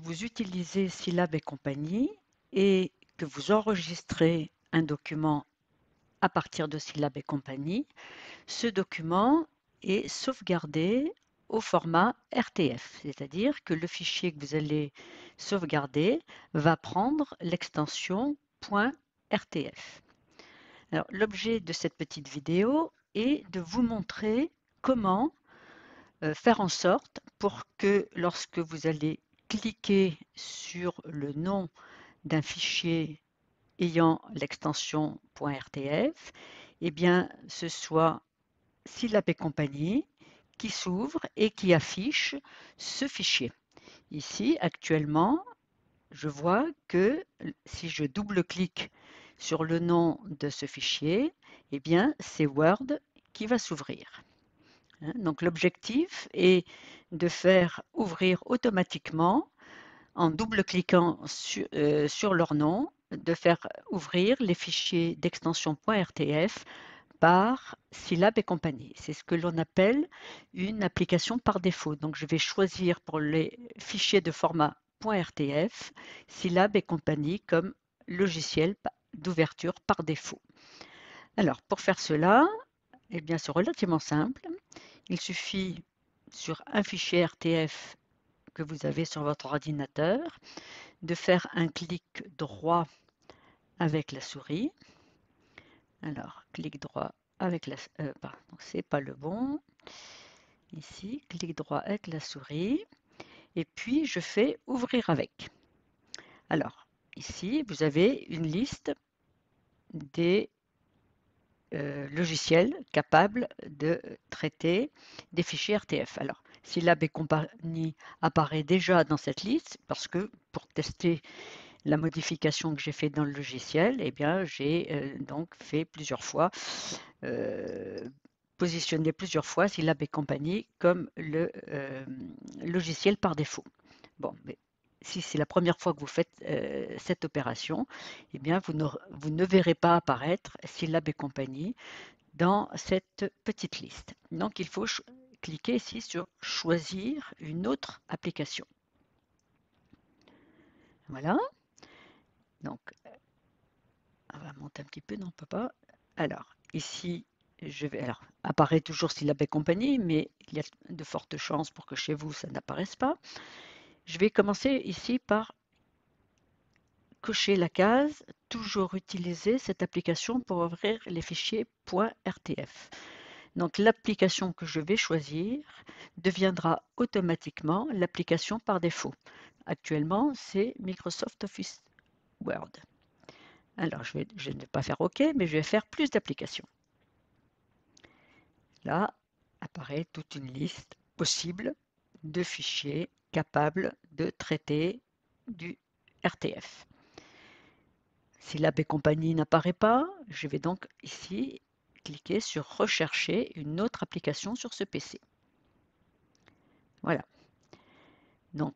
vous utilisez Scilab et compagnie et que vous enregistrez un document à partir de Scilab et compagnie, ce document est sauvegardé au format RTF, c'est-à-dire que le fichier que vous allez sauvegarder va prendre l'extension .rtf. Alors, l'objet de cette petite vidéo est de vous montrer comment faire en sorte pour que lorsque vous allez cliquer sur le nom d'un fichier ayant l'extension .rtf, eh bien, ce soit Scilab et compagnie qui s'ouvre et qui affiche ce fichier. Ici, actuellement, je vois que si je double-clique sur le nom de ce fichier, eh bien, c'est Word qui va s'ouvrir. Donc l'objectif est de faire ouvrir automatiquement, en double-cliquant sur leur nom, de faire ouvrir les fichiers d'extension .rtf par Scilab et compagnie. C'est ce que l'on appelle une application par défaut. Donc je vais choisir pour les fichiers de format .rtf, Scilab et compagnie comme logiciel d'ouverture par défaut. Alors pour faire cela, eh bien c'est relativement simple. Il suffit sur un fichier RTF que vous avez sur votre ordinateur de faire un clic droit avec la souris. Alors, clic droit avec la... pardon, c'est pas le bon. Ici, clic droit avec la souris. Et puis, je fais ouvrir avec. Alors, ici, vous avez une liste des logiciels capables de traiter des fichiers RTF. Alors, Scilab et compagnie apparaît déjà dans cette liste parce que pour tester la modification que j'ai faite dans le logiciel, eh bien, j'ai donc fait plusieurs fois, positionné plusieurs fois Scilab et compagnie comme le logiciel par défaut. Bon, mais si c'est la première fois que vous faites cette opération, eh bien, vous ne verrez pas apparaître Scilab et compagnie dans cette petite liste. Donc, il faut cliquer ici sur choisir une autre application. Voilà. Donc, on va monter un petit peu, non, on ne peut pas. Alors, ici, je vais. Alors, apparaît toujours Scilab et compagnie, mais il y a de fortes chances pour que chez vous, ça n'apparaisse pas. Je vais commencer ici par cocher la case toujours utiliser cette application pour ouvrir les fichiers .rtf. Donc l'application que je vais choisir deviendra automatiquement l'application par défaut. Actuellement, c'est Microsoft Office Word. Alors je ne vais pas faire OK, mais je vais faire plus d'applications. Là apparaît toute une liste possible de fichiers capables de traiter du RTF. Si Scilab et compagnie n'apparaît pas, je vais donc ici cliquer sur rechercher une autre application sur ce PC. Voilà. Donc,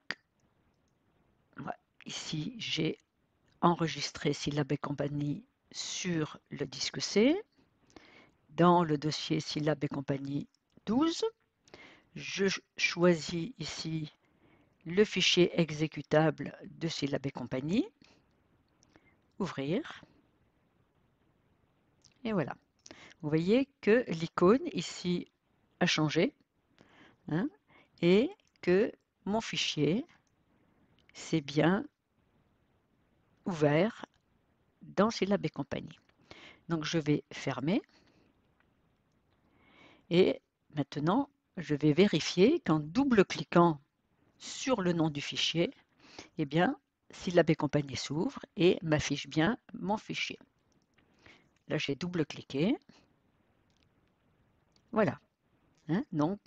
ici, j'ai enregistré Scilab et compagnie sur le disque C. Dans le dossier Scilab et compagnie 12, je choisis ici le fichier exécutable de Scilab et compagnie. Ouvrir. Et voilà. Vous voyez que l'icône ici a changé, hein, et que mon fichier s'est bien ouvert dans Scilab et compagnie. Donc je vais fermer et maintenant je vais vérifier qu'en double-cliquant sur le nom du fichier, eh bien Scilab et compagnie s'ouvre et m'affiche bien mon fichier. Là j'ai double-cliqué. Voilà. Hein, donc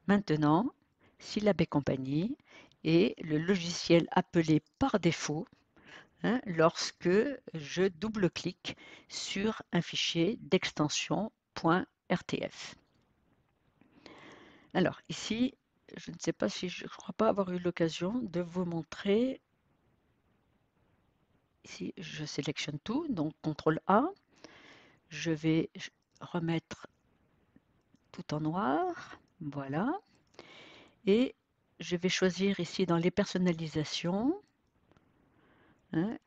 maintenant Scilab et compagnie est le logiciel appelé par défaut lorsque je double-clique sur un fichier d'extension .rtf. Alors ici, je ne sais pas si je ne crois pas avoir eu l'occasion de vous montrer. Ici, je sélectionne tout, donc CTRL A. Je vais remettre tout en noir. Voilà. Et je vais choisir ici dans les personnalisations, hein,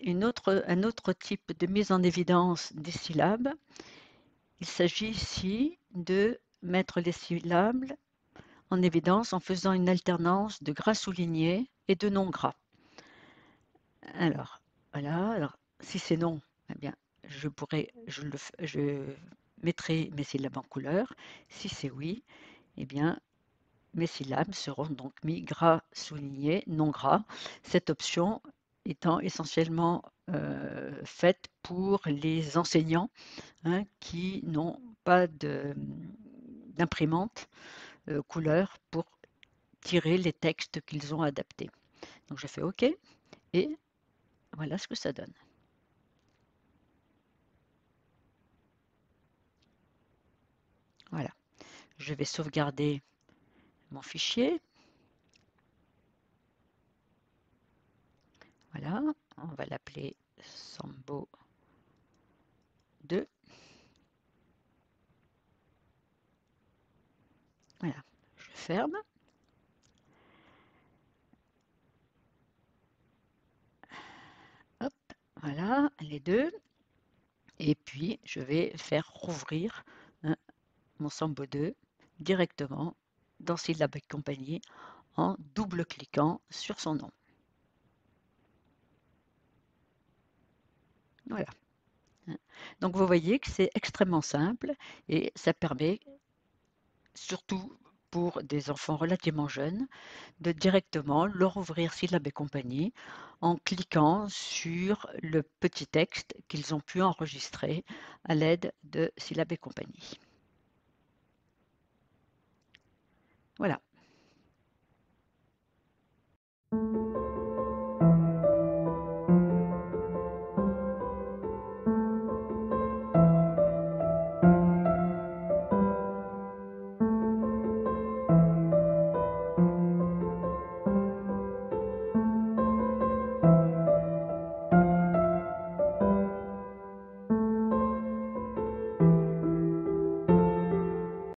un autre type de mise en évidence des syllabes. Il s'agit ici de mettre les syllabes en évidence en faisant une alternance de gras souligné et de non gras. Alors, voilà. Alors, si c'est non, eh bien, je mettrai mes syllabes en couleur. Si c'est oui, eh bien, mes syllabes seront donc mis gras souligné, non gras. Cette option étant essentiellement faite pour les enseignants, hein, qui n'ont pas d'imprimante couleur pour tirer les textes qu'ils ont adaptés. Donc je fais OK et voilà ce que ça donne. Voilà. Je vais sauvegarder mon fichier. Voilà. On va l'appeler Sambo 2. Voilà. Je ferme. Hop. Voilà les deux. Et puis, je vais faire rouvrir, hein, mon Sambo 2 directement dans Syllab et compagnie en double-cliquant sur son nom. Voilà. Donc, vous voyez que c'est extrêmement simple et ça permet, surtout pour des enfants relativement jeunes, de directement leur ouvrir Syllab et compagnie en cliquant sur le petit texte qu'ils ont pu enregistrer à l'aide de Syllab et compagnie. Voilà.